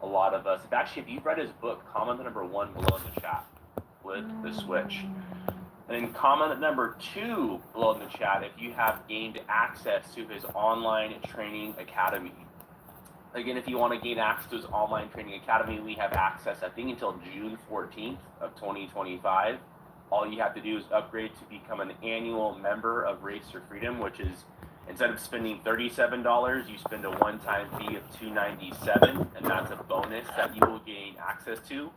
a lot of us. If you've read his book, comment the number 1 below in the chat with the switch. And then comment number 2 below in the chat if you have gained access to his online training academy. Again, if you want to gain access to his online training academy, we have access, I think, until June 14th of 2025. All you have to do is upgrade to become an annual member of Race for Freedom, which is, instead of spending $37, you spend a one-time fee of $297, and that's a bonus that you will gain access to.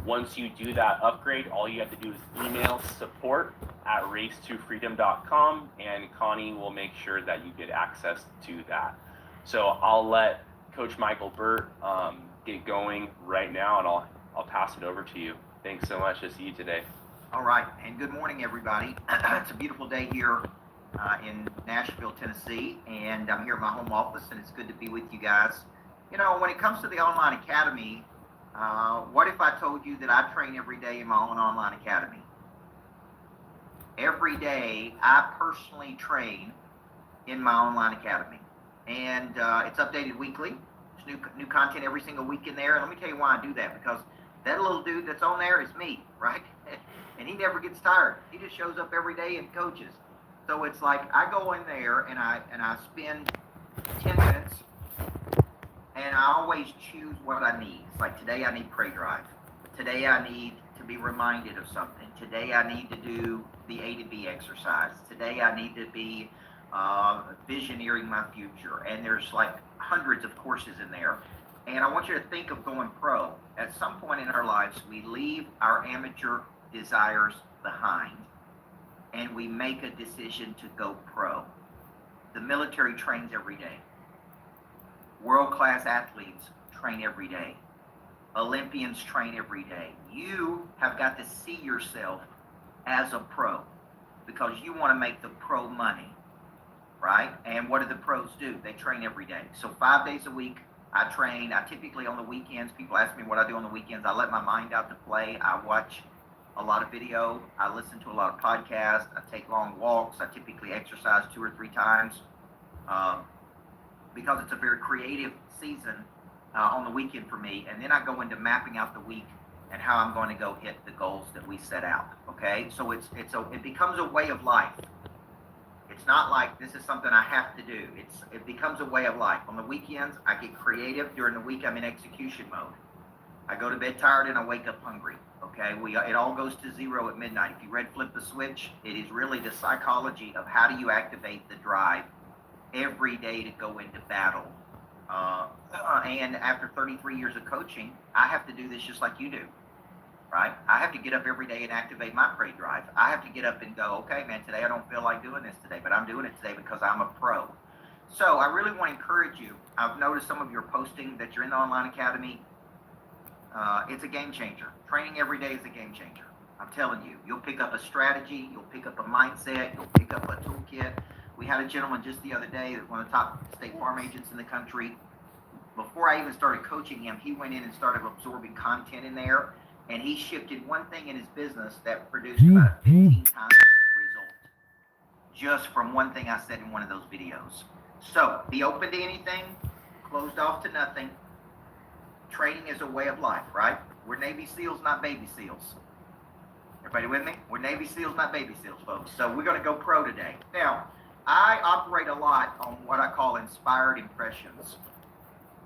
Once you do that upgrade, all you have to do is email support@race2freedom.com, and Connie will make sure that you get access to that. So I'll let Coach Michael Burt get going right now, and I'll pass it over to you. Thanks so much to see you today. All right, and good morning, everybody. It's a beautiful day here in Nashville, Tennessee, and I'm here at my home office, and it's good to be with you guys. You know, when it comes to the online academy, what if I told you that I train every day in my own online academy? Every day, I personally train in my online academy, and it's updated weekly. There's new content every single week in there, and let me tell you why I do that, because that little dude that's on there is me, right? And he never gets tired. He just shows up every day and coaches. So it's like I go in there and I spend 10 minutes, and I always choose what I need. It's like today I need pray drive. Today I need to be reminded of something. Today I need to do the A to B exercise. Today I need to be visioneering my future. And there's like hundreds of courses in there. And I want you to think of going pro. At some point in our lives, we leave our amateur desires behind, and we make a decision to go pro. The military trains every day. World-class athletes train every day. Olympians train every day. You have got to see yourself as a pro because you want to make the pro money, right? And what do the pros do? They train every day. So 5 days a week, I train. I typically on the weekends, people ask me what I do on the weekends. I let my mind out to play. I watch a lot of video. I listen to a lot of podcasts. I take long walks. I typically exercise 2 or 3 times because it's a very creative season on the weekend for me. And then I go into mapping out the week and how I'm going to go hit the goals that we set out. Okay, so it becomes a way of life. It's not like this is something I have to do. It becomes a way of life. On the weekends, I get creative. During the week, I'm in execution mode. I go to bed tired and I wake up hungry. Okay, it all goes to 0 at midnight. If you read Flip the Switch, it is really the psychology of how do you activate the drive every day to go into battle. And after 33 years of coaching, I have to do this just like you do, right? I have to get up every day and activate my pray drive. I have to get up and go, okay, man, today I don't feel like doing this today, but I'm doing it today because I'm a pro. So I really want to encourage you. I've noticed some of your posting that you're in the online academy. It's a game changer. Training every day is a game changer. I'm telling you, you'll pick up a strategy, you'll pick up a mindset, you'll pick up a toolkit. We had a gentleman just the other day, one of the top State Farm agents in the country. Before I even started coaching him, he went in and started absorbing content in there, and he shifted one thing in his business that produced about 15 times the result, just from one thing I said in one of those videos. So, be open to anything, closed off to nothing. Training is a way of life, right? We're Navy SEALs, not baby SEALs. Everybody with me? We're Navy SEALs, not baby SEALs, folks. So we're going to go pro today. Now, I operate a lot on what I call inspired impressions.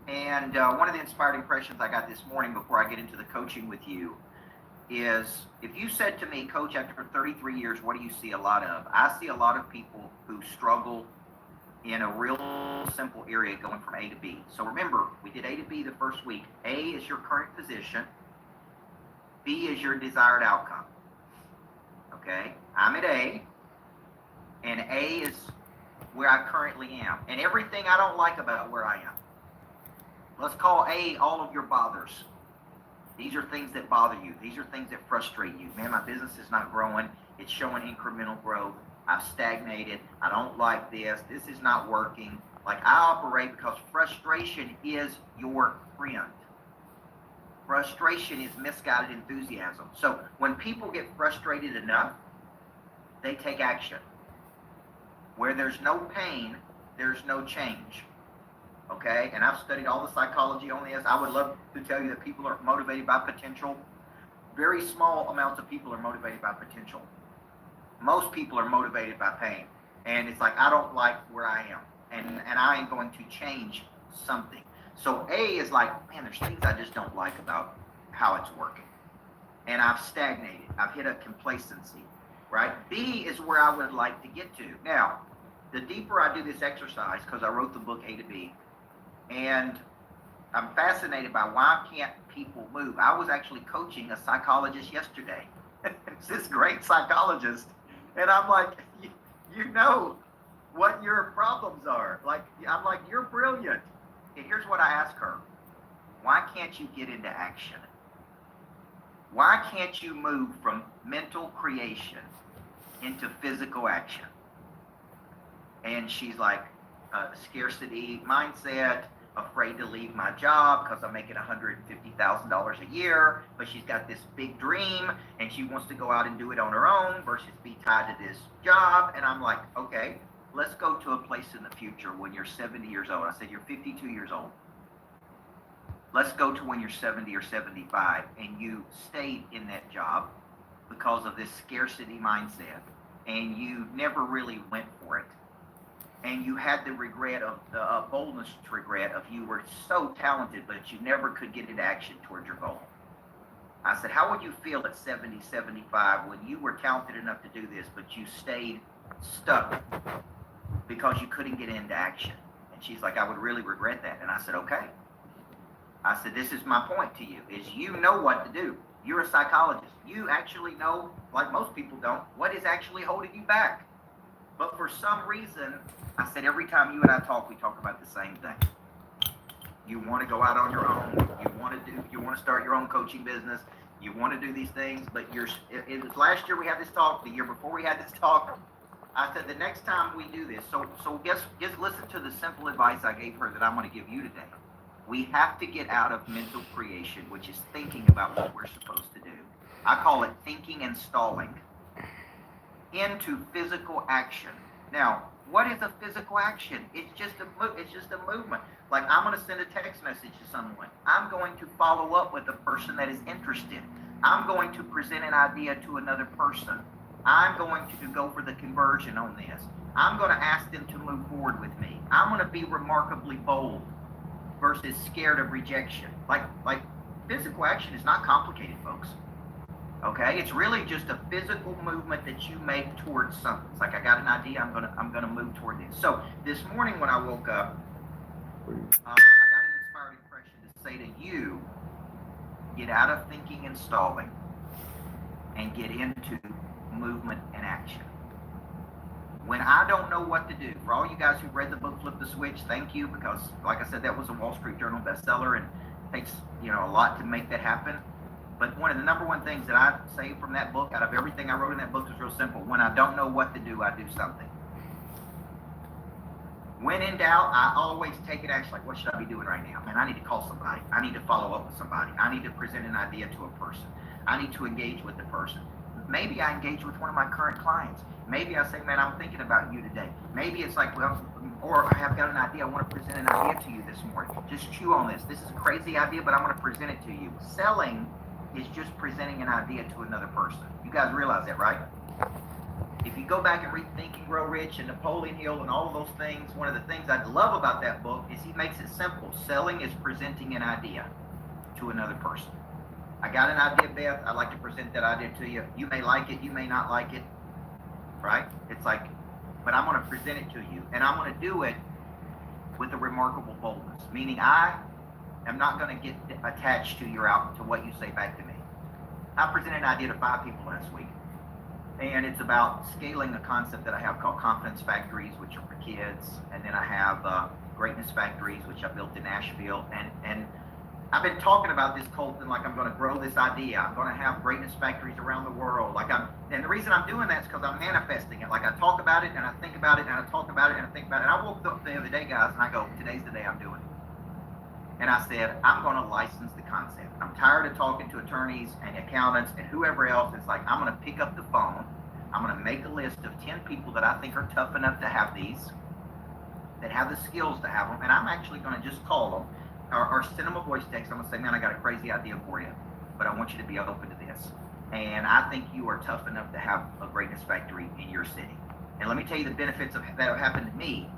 And one of the inspired impressions I got this morning before I get into the coaching with you is, if you said to me, Coach, after 33 years, what do you see a lot of? I see a lot of people who struggle in a real simple area going from A to B. So remember, we did A to B the first week. A is your current position. B is your desired outcome. Okay? I'm at A, and A is where I currently am. And everything I don't like about where I am. Let's call A all of your bothers. These are things that bother you. These are things that frustrate you. Man, my business is not growing. It's showing incremental growth. I've stagnated. I don't like this. This is not working. Like, I operate because frustration is your friend. Frustration is misguided enthusiasm. So when people get frustrated enough, they take action. Where there's no pain, there's no change. okay? And I've studied all the psychology on this. I would love to tell you that people are motivated by potential. Very small amounts of people are motivated by potential. Most people are motivated by pain. And it's like, I don't like where I am. And I am going to change something. So A is like, man, there's things I just don't like about how it's working. And I've stagnated. I've hit a complacency, right? B is where I would like to get to. Now, the deeper I do this exercise, because I wrote the book A to B, and I'm fascinated by why can't people move. I was actually coaching a psychologist yesterday. It's this great psychologist. And I'm like, you know what your problems are. Like, I'm like, you're brilliant. And here's what I ask her. Why can't you get into action? Why can't you move from mental creation into physical action? And she's like, scarcity mindset, afraid to leave my job because I'm making $150,000 a year, but she's got this big dream and she wants to go out and do it on her own versus be tied to this job. And I'm like, okay, let's go to a place in the future when you're 70 years old. I said, you're 52 years old. Let's go to when you're 70 or 75 and you stayed in that job because of this scarcity mindset and you never really went for it. And you had the regret of the boldness to regret of you were so talented, but you never could get into action towards your goal. I said, how would you feel at 70, 75 when you were talented enough to do this, but you stayed stuck because you couldn't get into action? And she's like, I would really regret that. And I said, okay. I said, this is my point to you, is you know what to do. You're a psychologist. You actually know, like most people don't, what is actually holding you back. But for some reason, I said, every time you and I talk, we talk about the same thing. You want to go out on your own. You want to start your own coaching business. You want to do these things, but it was last year we had this talk. The year before we had this talk, I said the next time we do this. So just listen to the simple advice I gave her that I'm going to give you today. We have to get out of mental creation, which is thinking about what we're supposed to do. I call it thinking and stalling, into physical action. Now, what is a physical action? It's just a movement. Like, I'm going to send a text message to someone. I'm going to follow up with a person that is interested. I'm going to present an idea to another person. I'm going to go for the conversion on this. I'm going to ask them to move forward with me. I'm going to be remarkably bold versus scared of rejection. Like physical action is not complicated, folks. Okay, it's really just a physical movement that you make towards something. It's like, I got an idea, I'm gonna move toward this. So this morning when I woke up, I got an inspired impression to say to you, get out of thinking and stalling and get into movement and action. When I don't know what to do, for all you guys who read the book Flip the Switch, thank you, because like I said, that was a Wall Street Journal bestseller and it takes a lot to make that happen. But one of the number one things that I say from that book, out of everything I wrote in that book, is real simple. When I don't know what to do, I do something. When in doubt, I always take it action. Like, what should I be doing right now? Man, I need to call somebody. I need to follow up with somebody. I need to present an idea to a person. I need to engage with the person. Maybe I engage with one of my current clients. Maybe I say, man, I'm thinking about you today. Maybe it's like, well, or I have got an idea. I want to present an idea to you this morning. Just chew on this. This is a crazy idea, but I'm going to present it to you. Selling is just presenting an idea to another person. You guys realize that, right? If you go back and read Think and Grow Rich and Napoleon Hill and all of those things, one of the things I love about that book is he makes it simple. Selling is presenting an idea to another person. I got an idea, Beth. I'd like to present that idea to you. You may like it. You may not like it, right? It's like, but I'm going to present it to you, and I'm going to do it with a remarkable boldness, meaning I'm not going to get attached to what you say back to me. I presented an idea to 5 people last week, and it's about scaling a concept that I have called Confidence Factories, which are for kids, and then I have Greatness Factories, which I built in Nashville, and I've been talking about this cult and like I'm going to grow this idea. I'm going to have Greatness Factories around the world. And the reason I'm doing that is because I'm manifesting it. Like, I talk about it and I think about it and I talk about it and I think about it. And I woke up the other day, guys, and I go, today's the day I'm doing it. And I said, I'm going to license the concept. I'm tired of talking to attorneys and accountants and whoever else. It's like, I'm going to pick up the phone. I'm going to make a list of 10 people that I think are tough enough to have these. that have the skills to have them, and I'm actually going to just call them or send them a voice text. I'm going to say, man, I got a crazy idea for you, but I want you to be open to this. And I think you are tough enough to have a greatness factory in your city. And let me tell you the benefits that have happened to me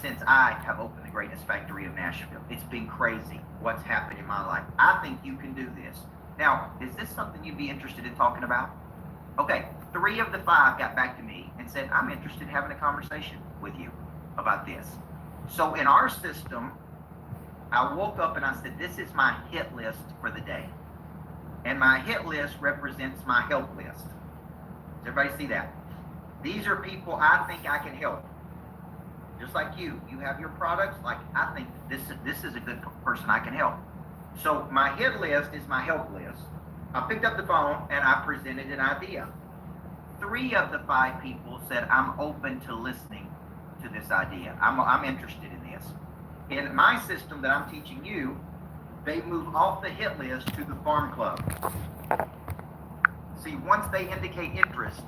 since I have opened the greatness factory of Nashville. It's been crazy what's happened in my life. I think you can do this. Now, is this something you'd be interested in talking about? Okay, 3 of the 5 got back to me and said, I'm interested in having a conversation with you about this. So in our system, I woke up and I said, this is my hit list for the day. And my hit list represents my help list. Does everybody see that? These are people I think I can help. Just like you have your products. Like, I think this is a good person I can help. So my hit list is my help list. I picked up the phone and I presented an idea. 3 of the 5 people said, I'm open to listening to this idea. I'm interested in this. In my system that I'm teaching you, they move off the hit list to the farm club. See, once they indicate interest,